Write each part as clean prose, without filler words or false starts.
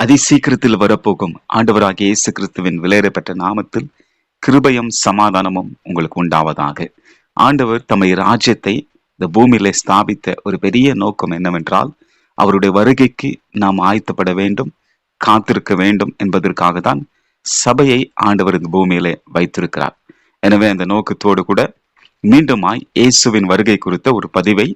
அதிசீக்கிரத்தில் வரப்போகும் ஆண்டவராகிய இயேசு கிறிஸ்துவின் விலையேறப்பெற்ற நாமத்தில் கிருபையும் சமாதானமும் உங்களுக்கு உண்டாவதாக. ஆண்டவர் தம்முடைய ராஜ்யத்தை இந்த பூமியிலே ஸ்தாபித்த ஒரு பெரிய நோக்கம் என்னவென்றால், அவருடைய வருகைக்கு நாம் ஆயத்தப்பட வேண்டும், காத்திருக்க வேண்டும் என்பதற்காக தான் சபையை ஆண்டவர் இந்த பூமியிலே வைத்திருக்கிறார். எனவே அந்த நோக்கத்தோடு கூட மீண்டுமாய் இயேசுவின் வருகை குறித்த ஒரு பதிவை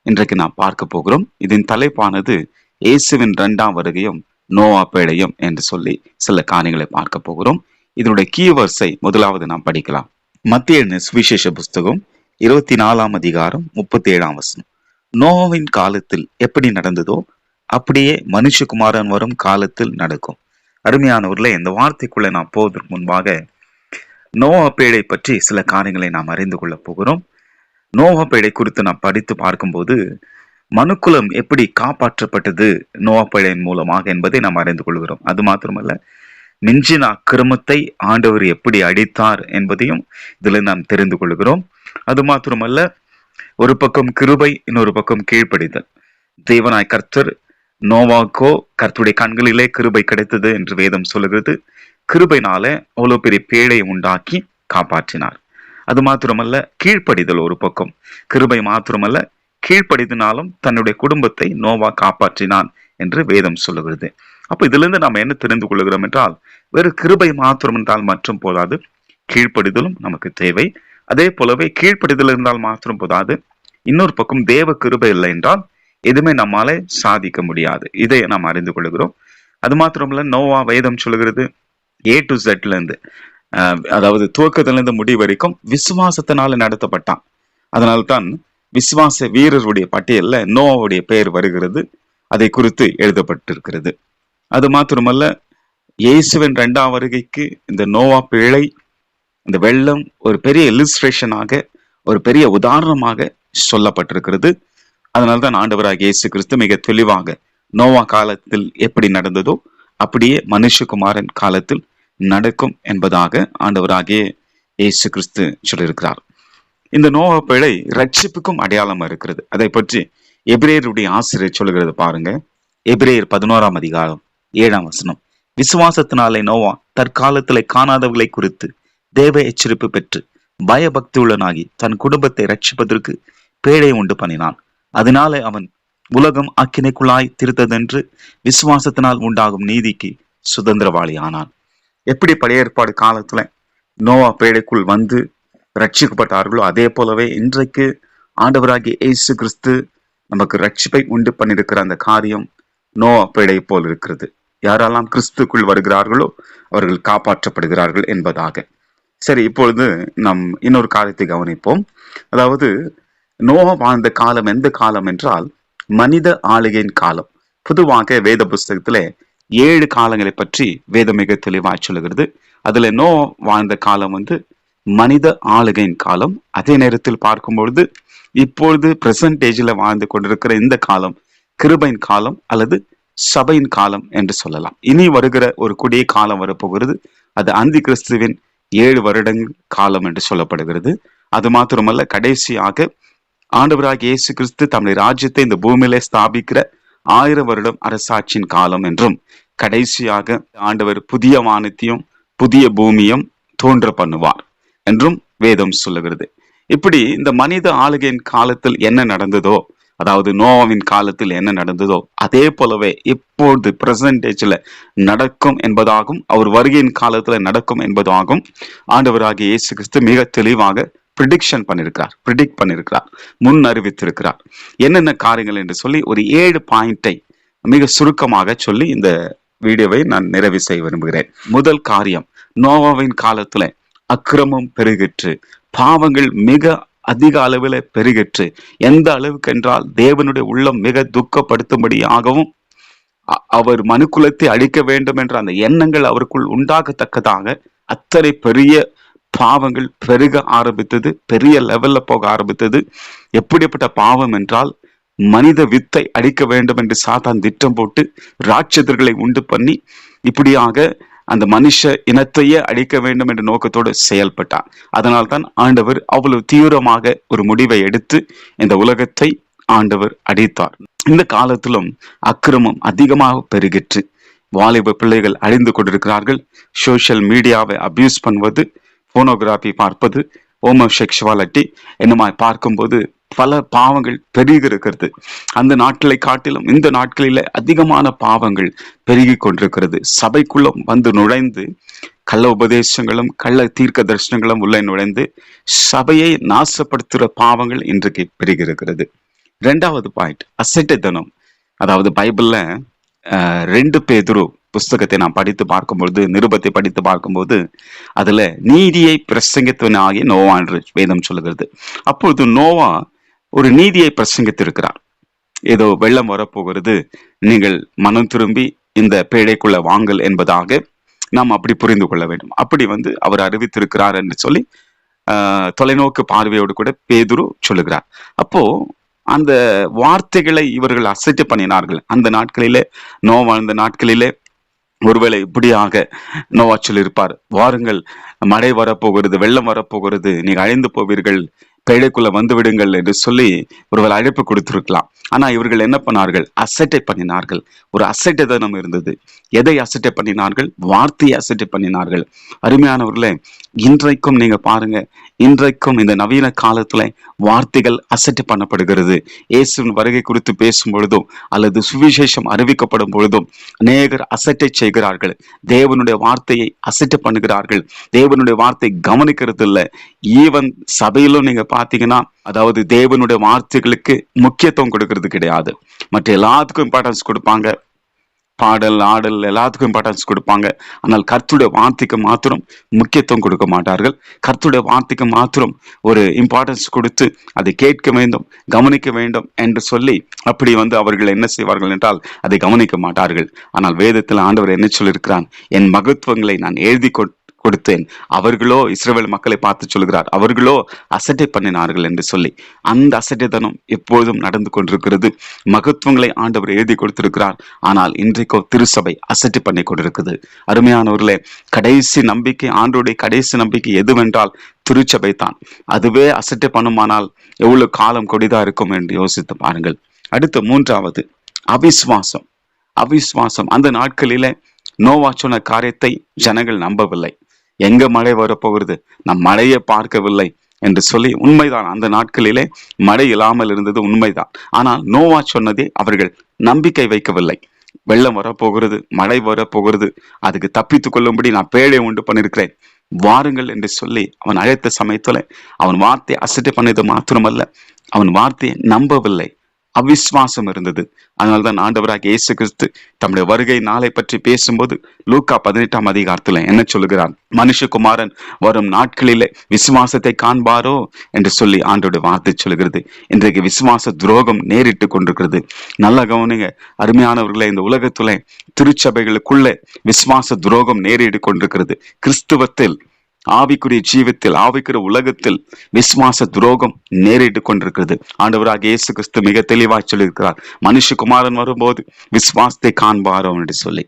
இன்றைக்கு நாம் பார்க்க போகிறோம். இதன் தலைப்பானது இயேசுவின் 2ஆம் வருகையும் நோவா பேழையும் என்று சொல்லி சில காரியங்களை பார்க்க போகிறோம். இதனுடைய கீவர்ஸை முதலாவது நாம் படிக்கலாம். மத்திய சுவிசேஷ புஸ்தகம் 24ஆம் அதிகாரம் 37ஆம் வசனம். நோவாவின் காலத்தில் எப்படி நடந்ததோ அப்படியே மனுஷகுமாரன் வரும் காலத்தில் நடக்கும். அருமையானவர்களே, இந்த வார்த்தைக்குள்ள நாம் போவதற்கு முன்பாக நோவா பேழை பற்றி சில காரியங்களை நாம் அறிந்து கொள்ள போகிறோம். நோவா பேழை குறித்து நாம் படித்து பார்க்கும்போது மனுக்குலம் எப்படி காப்பாற்றப்பட்டது நோவா பேழையின் மூலமாக என்பதை நாம் அறிந்து கொள்கிறோம். அது மாத்திரமல்ல, மிஞ்சின அக்கிரமத்தை ஆண்டவர் எப்படி அடித்தார் என்பதையும் இதில் நாம் தெரிந்து கொள்கிறோம். அது மாத்திரமல்ல, ஒரு பக்கம் கிருபை, இன்னொரு பக்கம் கீழ்ப்படிதல். தேவனாய் கர்த்தர் நோவாக்கோ கர்த்தருடைய கண்களிலே கிருபை கிடைத்தது என்று வேதம் சொல்லுகிறது. கிருபைனால அவ்வளவு பெரிய பேழை உண்டாக்கி காப்பாற்றினார். அது மாத்திரமல்ல, கீழ்ப்படிதல் ஒரு பக்கம். கிருபை மாத்திரமல்ல, கீழ்ப்படிதினாலும் தன்னுடைய குடும்பத்தை நோவா காப்பாற்றினான் என்று வேதம் சொல்லுகிறது. அப்ப இதிலிருந்து நாம் என்ன தெரிந்து கொள்கிறோம் என்றால், வேறு கிருபை மாத்திரம் என்றால் மற்றும் போதாது, கீழ்ப்படிதலும் நமக்கு தேவை. அதே போலவே கீழ்ப்படிதல் இருந்தால் மாத்திரம் போதாது, இன்னொரு பக்கம் தேவ கிருபை இல்லை என்றால் எதுவுமே நம்மால சாதிக்க முடியாது. இதை நாம் அறிந்து கொள்கிறோம். அது மாத்திரமல்ல, நோவா வேதம் சொல்லுகிறது A to Z இருந்து, அதாவது துவக்கத்திலிருந்து முடிவு வரைக்கும் விசுவாசத்தினால நடத்தப்பட்டான். அதனால்தான் விசுவாச வீரருடைய பட்டியல்ல நோவாவுடைய பெயர் வருகிறது. அதை குறித்து எழுதப்பட்டிருக்கிறது. அது மாத்திரமல்ல, இயேசுவின் 2ஆம் வருகைக்கு இந்த நோவா பேழை, இந்த வெள்ளம் ஒரு பெரிய இல்லுஸ்ட்ரேஷனாக, ஒரு பெரிய உதாரணமாக சொல்லப்பட்டிருக்கிறது. அதனால்தான் ஆண்டவராகிய இயேசு கிறிஸ்து மிக தெளிவாக நோவா காலத்தில் எப்படி நடந்ததோ அப்படியே மனுஷகுமாரன் காலத்தில் நடக்கும் என்பதாக ஆண்டவராகிய இயேசு கிறிஸ்து சொல்லியிருக்கிறார். இந்த நோவா பேழை ரட்சிப்புக்கும் அடையாளமா இருக்கிறது. அதை பற்றி எபிரேயருடைய ஆசிரியர் சொல்லுகிறது பாருங்க. எபிரேயர் 11ஆம் அதிகாரம் 7ஆம் வசனம். விசுவாசத்தினாலே நோவா தற்காலத்திலே காணாதவர்களை குறித்து தேவ எச்சரிப்பு பெற்று பயபக்தி உள்ளனாகி தன் குடும்பத்தை ரட்சிப்பதற்கு பேழை உண்டு பண்ணினான். அதனாலே அவன் உலகம் அக்கினைக்குள்ளாய் திருத்ததென்று விசுவாசத்தினால் உண்டாகும் நீதிக்கு சுதந்திரவாளி ஆனான். எப்படி பழைய ஏற்பாடு காலத்துல நோவா பேழைக்குள் வந்து ரட்சிக்கப்பட்டார்களோ அதே போலவே இன்றைக்கு ஆண்டவராகிய இயேசு கிறிஸ்து நமக்கு ரட்சிப்பை உண்டு பண்ணியிருக்கிற அந்த காரியம் நோவா பேழை போல் இருக்கிறது. யாரெல்லாம் கிறிஸ்துக்குள் வருகிறார்களோ அவர்கள் காப்பாற்றப்படுகிறார்கள் என்பதாக. சரி, இப்பொழுது நாம் இன்னொரு காரியத்தை கவனிப்போம். அதாவது நோவா வாழ்ந்த காலம் எந்த காலம் என்றால் மனித ஆளுகையின் காலம். பொதுவாக வேத புஸ்தகத்திலே 7 காலங்களை பற்றி வேதம் மிக தெளிவாய் சொல்லுகிறது. அதுல நோவா வாழ்ந்த காலம் மனித ஆளுகையின் காலம். அதே நேரத்தில் பார்க்கும்பொழுது இப்பொழுது பிரசன்டேஜில் வாழ்ந்து கொண்டிருக்கிற இந்த காலம் கிருபையின் காலம் அல்லது சபையின் காலம் என்று சொல்லலாம். இனி வருகிற ஒரு கொடிய காலம் வரப்போகிறது. அது அந்தி கிறிஸ்துவின் 7 வருடங்கள் காலம் என்று சொல்லப்படுகிறது. அது மாத்திரமல்ல, கடைசியாக ஆண்டவராகிய இயேசு கிறிஸ்து தம்முடைய ராஜ்யத்தை இந்த பூமியிலே ஸ்தாபிக்கிற 1000 வருடம் அரசாட்சியின் காலம் என்றும், கடைசியாக ஆண்டவர் புதிய வானத்தையும் புதிய பூமியும் தோன்ற பண்ணுவார் என்றும் வேதம் சொல்லுகிறது. இப்படி இந்த மனித ஆளுகையின் காலத்தில் என்ன நடந்ததோ, அதாவது நோவாவின் காலத்தில் என்ன நடந்ததோ அதே போலவே இப்பொழுது பிரசன்டேஜ்ல நடக்கும் என்பதாகும், அவர் வருகையின் காலத்துல நடக்கும் என்பதாகும் ஆண்டவராகிய இயேசு கிறிஸ்து மிக தெளிவாக ப்ரிடிக்ட் பண்ணியிருக்கிறார், முன் அறிவித்திருக்கிறார். என்னென்ன காரியங்கள் என்று சொல்லி ஒரு 7 பாயிண்டை மிக சுருக்கமாக சொல்லி இந்த வீடியோவை நான் நிறைவு செய்ய விரும்புகிறேன். முதல் காரியம், நோவாவின் காலத்துல அக்கிரமம் பெருகிற்று, பாவங்கள் மிக அதிக அளவில் பெருகிற்று. எந்த அளவுக்கு என்றால் தேவனுடைய உள்ளம் மிக துக்கப்படுத்தும்படியாகவும் அவர் மனுக்குலத்தை அழிக்க வேண்டும் என்ற அந்த எண்ணங்கள் அவருக்குள் உண்டாகத்தக்கதாக அத்தனை பெரிய பாவங்கள் பெருக ஆரம்பித்தது, பெரிய லெவல்ல போக ஆரம்பித்தது. எப்படிப்பட்ட பாவம் என்றால், மனித வித்தை அழிக்க வேண்டும் என்று சாத்தான் திட்டம் போட்டு ராட்சதர்களை உண்டு பண்ணி இப்படியாக அந்த மனுஷ இனத்தையே அழிக்க வேண்டும் என்ற நோக்கத்தோடு செயல்பட்டார். அதனால்தான் ஆண்டவர் அவ்வளவு தீவிரமாக ஒரு முடிவை எடுத்து இந்த உலகத்தை ஆண்டவர் அடித்தார். இந்த காலத்திலும் அக்கிரமம் அதிகமாக பெருகிற்று. வாலிப பிள்ளைகள் அழிந்து கொண்டிருக்கிறார்கள். சோசியல் மீடியாவை அபியூஸ் பண்ணுவது, போனோகிராபி பார்ப்பது, ஹோமோசெக்சுவாலிட்டி என்னமாய் பார்க்கும்போது பல பாவங்கள் பெருகி இருக்கிறது. அந்த நாட்களை காட்டிலும் இந்த நாட்களில அதிகமான பாவங்கள் பெருகி கொண்டிருக்கிறது. சபைக்குள்ள வந்து நுழைந்து கள்ள உபதேசங்களும் கள்ள தீர்க்க தரிசனங்களும் உள்ள நுழைந்து சபையை நாசப்படுத்துகிற பாவங்கள் இன்றைக்கு பெருகி இருக்கிறது. 2வது பாயிண்ட், அசட்டைத்தனம். அதாவது பைபிள்ல 2 பேதுரு புஸ்தகத்தை நாம் படித்து பார்க்கும்போது, நிருபத்தை படித்து பார்க்கும்போது அதுல நீதியை பிரசங்கித்தவனாகிய நோவா என்று வேதம் சொல்லுகிறது. அப்பொழுது நோவா ஒரு நீதியை பிரசங்கித்திருக்கிறார். ஏதோ வெள்ளம் வரப்போகிறது, நீங்கள் மனம் திரும்பி இந்த பேழைக்குள்ள வாங்கல் என்பதாக நாம் அப்படி புரிந்து கொள்ள வேண்டும். அப்படி அவர் அறிவித்திருக்கிறார் என்று சொல்லி தொலைநோக்கு பார்வையோடு கூட பேதுரு சொல்லுகிறார். அப்போ அந்த வார்த்தைகளை இவர்கள் அசட்டை பண்ணினார்கள். அந்த நாட்களிலே, நோவா வாழ்ந்த நாட்களிலே ஒருவேளை இப்படியாக நோவா சொல்லியிருப்பார், வாருங்கள், மழை வரப்போகிறது, வெள்ளம் வரப்போகிறது, நீங்க அழிந்து போவீர்கள், பேழைக்குள்ள வந்து விடுங்கள் என்று சொல்லி ஒருவேளை அழைப்பு கொடுத்திருக்கலாம். ஆனா இவர்கள் என்ன பண்ணார்கள்? அசட்டை பண்ணினார்கள். ஒரு அசட்டைத்தனம் இருந்தது. எதை அசட்டை பண்ணினார்கள்? வார்த்தையை அசட்டை பண்ணினார்கள். அருமையானவர்களே, இன்றைக்கும் நீங்க பாருங்க, இன்றைக்கும் இந்த நவீன காலத்துல வார்த்தைகள் அசட்டை பண்ணப்படுகிறது. இயேசுவின் வருகை குறித்து பேசும் பொழுதும் அல்லது சுவிசேஷம் அறிவிக்கப்படும் பொழுதும் அநேகர் அசட்டை செய்கிறார்கள். தேவனுடைய வார்த்தையை அசட்டை பண்ணுகிறார்கள். தேவனுடைய வார்த்தை கவனிக்கிறது இல்லை. ஈவன் சபையிலும் நீங்க பாத்தீங்கன்னா, அதாவது தேவனுடைய வார்த்தைகளுக்கு முக்கியத்துவம் கொடுக்கறது கிடையாது. மற்ற எல்லாத்துக்கும் இம்பார்ட்டன்ஸ் கொடுப்பாங்க. பாடல், ஆடல் எல்லாத்துக்கும் இம்பார்ட்டன்ஸ் கொடுப்பாங்க. ஆனால் கர்த்தருடைய வார்த்தைக்கு மாத்திரம் முக்கியத்துவம் கொடுக்க மாட்டார்கள். கர்த்தருடைய வார்த்தைக்கு மாத்திரம் ஒரு இம்பார்ட்டன்ஸ் கொடுத்து அதை கேட்க வேண்டும், கவனிக்க வேண்டும் என்று சொல்லி அப்படி அவர்கள் என்ன செய்வார்கள் என்றால் அதை கவனிக்க மாட்டார்கள். ஆனால் வேதத்தில் ஆண்டவர் என்ன சொல்லியிருக்கிறான்? என் மகத்துவங்களை நான் எழுதி கொடுத்தேன். அவர்களோ, இஸ்ரவேல் மக்களை பார்த்து சொல்கிறார், அவர்களோ அசட்டை பண்ணினார்கள் என்று சொல்லி. அந்த அசட்டைத்தனம் எப்பொழுதும் நடந்து கொண்டிருக்கிறது. மகத்துவங்களை ஆண்டவர் எழுதி கொடுத்திருக்கிறார். ஆனால் இன்றைக்கோ திருச்சபை அசட்டை பண்ணி கொண்டிருக்குது. அருமையானவர்களே, கடைசி நம்பிக்கை, ஆண்டோடைய கடைசி நம்பிக்கை எதுவென்றால் திருச்சபை தான். அதுவே அசட்டை பண்ணுமானால் எவ்வளவு காலம் கொடிதா இருக்கும் என்று யோசித்து பாருங்கள். அடுத்த 3வது, அவிசுவாசம். அவிசுவாசம். அந்த நாட்களிலே நோவா சொன்ன காரியத்தை ஜனங்கள் நம்பவில்லை. எங்க மழை வரப்போகிறது, நம் மழையை பார்க்கவில்லை என்று சொல்லி. உண்மைதான், அந்த நாட்களிலே மழை இல்லாமல் இருந்தது உண்மைதான். ஆனால் நோவா சொன்னதே அவர்கள் நம்பிக்கை வைக்கவில்லை. வெள்ளம் வரப்போகிறது, மழை வரப்போகிறது, அதுக்கு தப்பித்துக் கொள்ளும்படி நான் பேழை உண்டு பண்ணிருக்கிறேன், வாருங்கள் என்று சொல்லி அவன் அழைத்த சமயத்துல அவன் வார்த்தையை அசட்டை பண்ணது மாத்திரமல்ல, அவன் வார்த்தையை நம்பவில்லை. அவிசுவாசம் இருந்தது. அதனால்தான் ஆண்டவராக இயேசு கிறிஸ்து தம்முடைய வருகை நாளை பற்றி பேசும்போது லூக்கா 18ஆம் அதிகாரத்துல என்ன சொல்லுகிறார்? மனுஷகுமாரன் வரும் நாட்களிலே விசுவாசத்தை காண்பாரோ என்று சொல்லி ஆண்டோட வார்த்தை சொல்லுகிறது. இன்றைக்கு விசுவாச துரோகம் நேரிட்டு கொண்டிருக்கிறது. நல்ல கவனிங்க அருமையானவர்களே, இந்த உலகத்துல திருச்சபைகளுக்குள்ள விசுவாச துரோகம் நேரிட்டு கொண்டிருக்கிறது. கிறிஸ்துவத்தில், ஆவிக்குரிய ஜீவத்தில், ஆவிக்குரிய உலகத்தில் விசுவாச துரோகம் நேரிட்டு கொண்டிருக்கிறது. ஆண்டவராக இயேசு கிறிஸ்து மிக தெளிவாய் சொல்லியிருக்கிறார், மனுஷகுமாரன் வரும்போது விசுவாசத்தை காண்பாரோ என்று சொல்லி.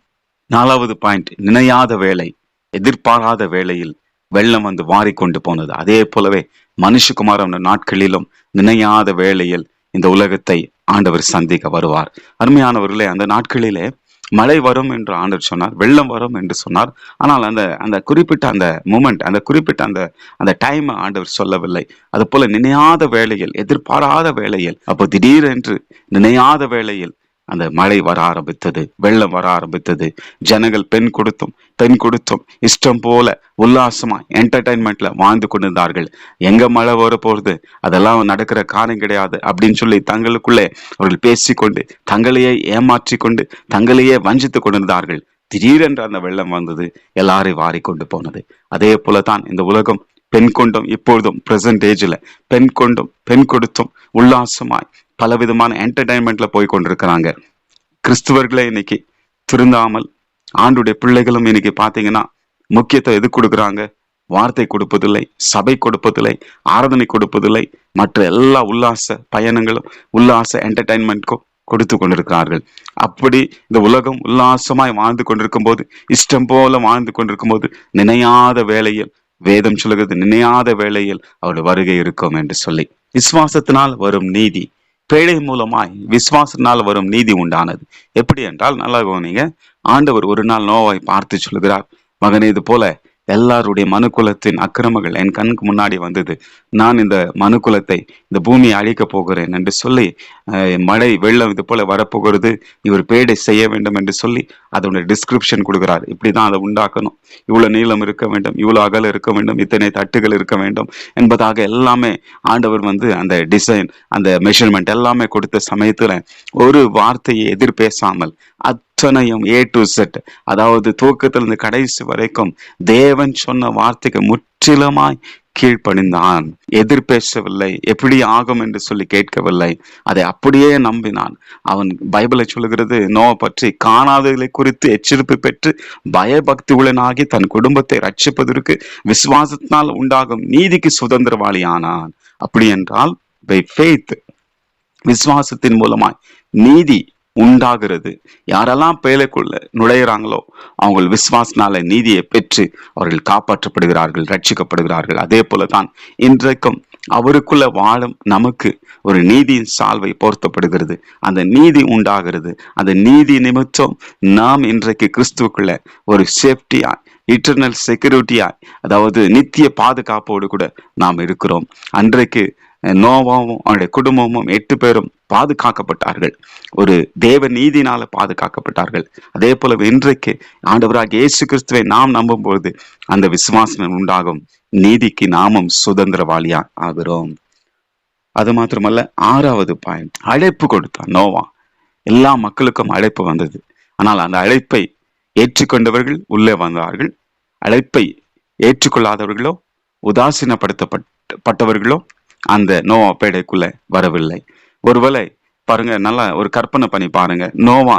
4வது பாயிண்ட், நினையாத வேலை. எதிர்பாராத வேளையில் வெள்ளம் வாரி கொண்டு போனது. அதே போலவே மனுஷகுமாரன் நாட்களிலும் நினையாத வேளையில் இந்த உலகத்தை ஆண்டவர் சந்திக்க வருவார். அருமையானவர்களே, அந்த நாட்களிலே மழை வரும் என்று ஆண்டவர் சொன்னார், வெள்ளம் வரும் என்று சொன்னார். ஆனால் அந்த குறிப்பிட்ட அந்த மூமெண்ட், அந்த குறிப்பிட்ட அந்த டைம் ஆண்டவர் சொல்லவில்லை. அது போல நினையாத வேளையில், எதிர்பாராத வேளையில், அப்போ திடீரென்று நினையாத வேளையில் அந்த மழை வர ஆரம்பித்தது, வெள்ளம் வர ஆரம்பித்தது. ஜனங்கள் பெண் கொடுத்தும் இஷ்டம் போல உல்லாசமா என்டர்டைன்மெண்ட்ல வாழ்ந்து கொண்டிருந்தார்கள். எங்க மழை வர போறது, அதெல்லாம் நடக்கிற காரியம் கிடையாது அப்படின்னு சொல்லி தங்களுக்குள்ளே அவர்கள் பேசிக்கொண்டு, தங்களையே ஏமாற்றி கொண்டு, தங்களையே வஞ்சித்து கொண்டிருந்தார்கள். திடீரென்று அந்த வெள்ளம் வந்தது, எல்லாரையும் வாரி கொண்டு போனது. அதே போலதான் இந்த உலகம் பெண் கொண்டும் இப்பொழுதும் பிரசன்ட் ஏஜ்ல பெண் கொடுத்தும் உல்லாசமாய் பலவிதமான என்டர்டைன்மெண்ட்ல போய் கொண்டிருக்கிறாங்க. கிறிஸ்துவர்களே இன்னைக்கு திருந்தாமல், ஆண்டுடைய பிள்ளைகளும் இன்னைக்கு பாத்தீங்கன்னா முக்கியத்துவம் எது கொடுக்குறாங்க? வார்த்தை கொடுப்பதில்லை, சபை கொடுப்பதில்லை, ஆராதனை கொடுப்பதில்லை, மற்ற எல்லா உல்லாச பயணங்களும், உல்லாச என்டர்டைன்மெண்ட்க்கும் கொடுத்து கொண்டிருக்கிறார்கள். அப்படி இந்த உலகம் உல்லாசமாய் வாழ்ந்து கொண்டிருக்கும் போது, இஷ்டம் போல வாழ்ந்து கொண்டிருக்கும் போது, நினையாத வேளையில், வேதம் சொல்லுகிறது, நினையாத வேளையில் அவருடைய வருகை இருக்கும் என்று சொல்லி. விசுவாசத்தினால் வரும் நீதி. பேழை மூலமாய் விசுவாசத்தினால் வரும் நீதி உண்டானது. எப்படி என்றால், நல்லா கவனிங்க. ஆண்டவர் ஒரு நாள் நோவாவை பார்த்து சொல்கிறார், மகனே, இது போல எல்லாருடைய மனுக்குலத்தின் அக்கிரமங்கள் என் கண்ணுக்கு முன்னாடி வந்தது. நான் இந்த மனுக்குலத்தை, இந்த பூமியை அழிக்க போகிறேன் என்று சொல்லி, மழை வெள்ளம் இது போல வரப்போகிறது, இவர் பேடை செய்ய வேண்டும் என்று சொல்லி அதோட டிஸ்கிரிப்ஷன் கொடுக்கிறார். இப்படிதான் அதை உண்டாக்கணும், இவ்வளவு நீளம் இருக்க வேண்டும், இவ்வளவு அகலம் இருக்க வேண்டும், இத்தனை தட்டுகள் இருக்க வேண்டும் என்பதாக எல்லாமே ஆண்டவர் அந்த டிசைன், அந்த மெஷர்மெண்ட் எல்லாமே கொடுத்த சமயத்துல ஒரு வார்த்தையை எதிர் பேசாமல் அத்தனையும் A to Z, அதாவது துவக்கத்திலிருந்து கடைசி வரைக்கும் தேவன் சொன்ன வார்த்தைக்கு முற்றிலுமாய் கீழ்ப்படிந்தான். எதிர்பேசவில்லை, எப்படி ஆகும் என்று சொல்லி கேட்கவில்லை, அதை அப்படியே நம்பினான். அவன் பைபிளை சொல்லுகிறது, நோவா பற்றி காணாததை குறித்து எச்சரிப்பு பெற்று பயபக்தி உள்ளனாகி தன் குடும்பத்தை ரட்சிப்பதற்கு விசுவாசத்தினால் உண்டாகும் நீதிக்கு சுதந்திரவாளி ஆனான். அப்படி என்றால் பை ஃபெய்த், விசுவாசத்தின் மூலமாய் நீதி உண்டாகிறது. யாரெல்லாம் பேழைக்குள்ள நுழையிறாங்களோ அவங்க விசுவாசனால நீதியை பெற்று அவர்கள் காப்பாற்றப்படுகிறார்கள், ரட்சிக்கப்படுகிறார்கள். அதே போலதான் இன்றைக்கும் அவருக்குள்ள வாழும் நமக்கு ஒரு நீதியின் சால்வை போர்த்தப்படுகிறது. அந்த நீதி உண்டாகிறது. அந்த நீதி நிமித்தம் நாம் இன்றைக்கு கிறிஸ்துவுக்குள்ள ஒரு சேஃப்டியா, இட்டர்னல் செக்யூரிட்டியா, அதாவது நித்திய பாதுகாப்போடு கூட நாம் இருக்கிறோம். அன்றைக்கு நோவாவும் அவனுடைய குடும்பமும் 8 பேரும் பாதுகாக்கப்பட்டார்கள், ஒரு தேவ நீதினால பாதுகாக்கப்பட்டார்கள். அதே போல இன்றைக்கு ஆண்டவராகிய இயேசு கிறிஸ்துவை நாம் நம்பும் பொழுது அந்த விசுவாசம் உண்டாகும், நீதிக்கு நாமும் சுதந்திரவாளியா ஆகிறோம். அது மாத்திரமல்ல, 6வது பாயிண்ட், அழைப்பு கொடுத்தான் நோவா. எல்லா மக்களுக்கும் அழைப்பு வந்தது. ஆனால் அந்த அழைப்பை ஏற்றுக்கொண்டவர்கள் உள்ளே வந்தார்கள். அழைப்பை ஏற்றுக்கொள்ளாதவர்களோ, உதாசீனப்படுத்தப்பட்டவர்களோ அந்த நோவா பேடைக்குள்ள வரவில்லை. ஒருவேளை பாருங்க, நல்லா ஒரு கற்பனை பண்ணி பாருங்க. நோவா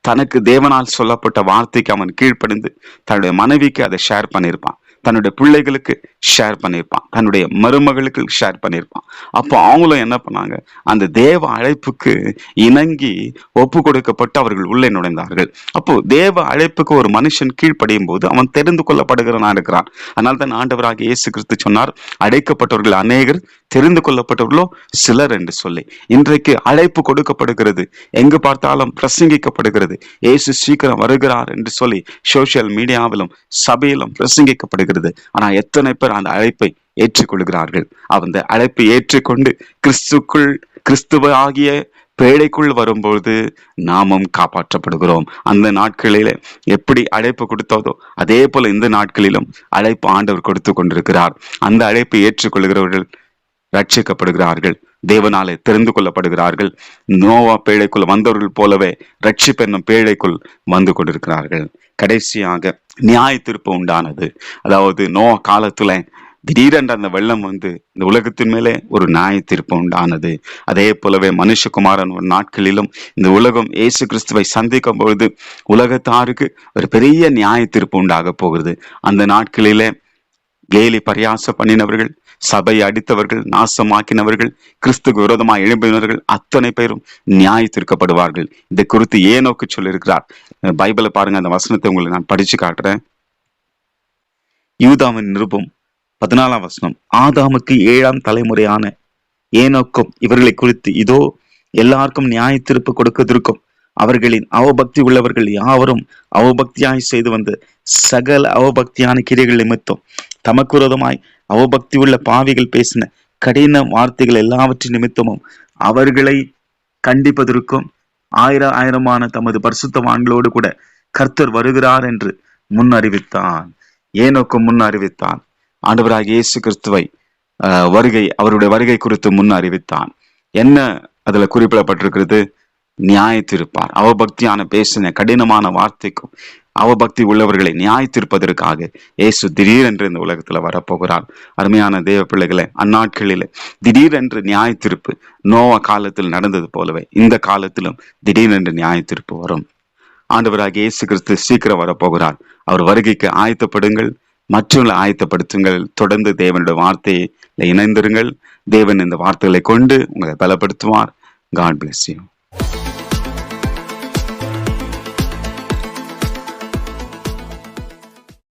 தனக்கு தேவனால் சொல்லப்பட்ட வார்த்தைக்கு அவன் கீழ்ப்படிந்து தன்னுடைய மனைவிக்கு அதை ஷேர் பண்ணியிருப்பான், தன்னுடைய பிள்ளைகளுக்கு ஷேர் பண்ணியிருப்பான், தன்னுடைய மருமகளுக்கு ஷேர் பண்ணியிருப்பான். அப்போ அவங்களும் என்ன பண்ணாங்க, அந்த தேவ அழைப்புக்கு இணங்கி ஒப்பு கொடுக்கப்பட்டு அவர்கள் உள்ளே நுழைந்தார்கள். அப்போ தேவ அழைப்புக்கு ஒரு மனுஷன் கீழ்ப்படியும் போது அவன் தெரிந்து கொள்ளப்படுகிறவனா இருக்கிறான். அதனால தான் ஆண்டவராகிய இயேசு கிறிஸ்து சொன்னார், அழைக்கப்பட்டவர்கள் அநேகர், தெரிந்து கொள்ளப்பட்டவர்களோ சிலர் என்று சொல்லி. இன்றைக்கு அழைப்பு கொடுக்கப்படுகிறது, எங்கு பார்த்தாலும் பிரசங்கிக்கப்படுகிறது, இயேசு சீக்கிரம் வருகிறார் என்று சொல்லி சோசியல் மீடியாவிலும் சபையிலும் பிரசங்கிக்கப்படுகிறது. ஆனா எத்தனை பேர் அந்த அழைப்பை ஏற்றுக்கொள்கிறார்கள்? அந்த அழைப்பை ஏற்றுக்கொண்டு கிறிஸ்துவ ஆகிய பேழைக்குள் வரும்போது நாமும் காப்பாற்றப்படுகிறோம். அந்த நாட்களிலே எப்படி அழைப்பு கொடுத்ததோ அதே போல இந்த நாட்களிலும் அழைப்பு ஆண்டவர் கொடுத்து கொண்டிருக்கிறார். அந்த அழைப்பை ஏற்றுக்கொள்கிறவர்கள் ரட்சிக்கப்படுகிறார்கள், தேவனாலே தெரிந்து கொள்ளப்படுகிறார்கள். நோவா பேழைக்குள் வந்தவர்கள் போலவே ரட்சிப்பு என்னும் பேழைக்குள் வந்து கொண்டிருக்கிறார்கள். கடைசியாக நியாய தீர்ப்பு உண்டானது. அதாவது நோவா காலத்துல திடீரென்று அந்த வெள்ளம் இந்த உலகத்தின் மேலே ஒரு நியாய தீர்ப்பு உண்டானது. அதே போலவே மனுஷகுமாரன் ஒரு நாட்களிலும் இந்த உலகம் இயேசு கிறிஸ்துவை சந்திக்கும் பொழுது உலகத்தாருக்கு ஒரு பெரிய நியாய தீர்ப்பு உண்டாக போகிறது. அந்த நாட்களிலே கேலி பரியாச பண்ணினவர்கள், சபை அடித்தவர்கள், நாசமாக்கினவர்கள், கிறிஸ்துக்கு விரோதமாக எழுப்பினவர்கள் அத்தனை பேரும் நியாய தீர்க்கப்படுவார்கள். இதை குறித்து ஏனோக்கு சொல்லியிருக்கிறார். பைபிளை பாருங்க, அந்த வசனத்தை உங்களுக்கு நான் படிச்சு காட்டுறேன். யூதாவின் நிருபம் 14ஆம் வசனம், ஆதாமுக்கு 7ஆம் தலைமுறையான ஏனோக்கும் இவர்களை குறித்து இதோ எல்லாருக்கும் நியாய தீர்ப்பு கொடுக்கதற்கும் அவர்களின் அவபக்தி உள்ளவர்கள் யாவரும் அவபக்தியாய் செய்து வந்த சகல அவபக்தியான கிரியைகள் நிமித்தம் தமக்கு விரோதமாய் அவபக்தி உள்ள பாவிகள் பேசின கடின வார்த்தைகள் எல்லாவற்றின் நிமித்தமும் அவர்களை கண்டிப்பதற்கும் ஆயிரமான தமது பரிசுத்தவான்களோடு கூட கர்த்தர் வருகிறார் என்று முன் அறிவித்தான். ஏனோக்கு முன் அறிவித்தான். ஆண்டவராகிய இயேசு கிறிஸ்துவை அவருடைய வருகை குறித்து முன் அறிவித்தான். என்ன அதுல குறிப்பிடப்பட்டிருக்கிறது? நியாய தீர்ப்பார். அவபக்தியான பேசின கடினமான வார்த்தைக்கும் அவபக்தி உள்ளவர்களை நியாய தீர்ப்பதற்காக இயேசு திடீரென்று இந்த உலகத்துல வரப்போகிறார். அருமையான தேவ பிள்ளைகளை, அந்நாட்களில திடீரென்று நியாய தீர்ப்பு நோவா காலத்தில் நடந்தது போலவே இந்த காலத்திலும் திடீரென்று நியாய தீர்ப்பு வரும். ஆண்டவராகிய இயேசு கிறிஸ்து சீக்கிரம் வரப்போகிறார். அவர் வருகைக்கு ஆயத்தப்படுங்கள், மற்றவர்களை ஆயத்தப்படுத்துங்கள். தொடர்ந்து தேவனுடைய வார்த்தையை இணைந்திருங்கள். தேவன் இந்த வார்த்தைகளை கொண்டு உங்களை பலப்படுத்துவார். God bless you.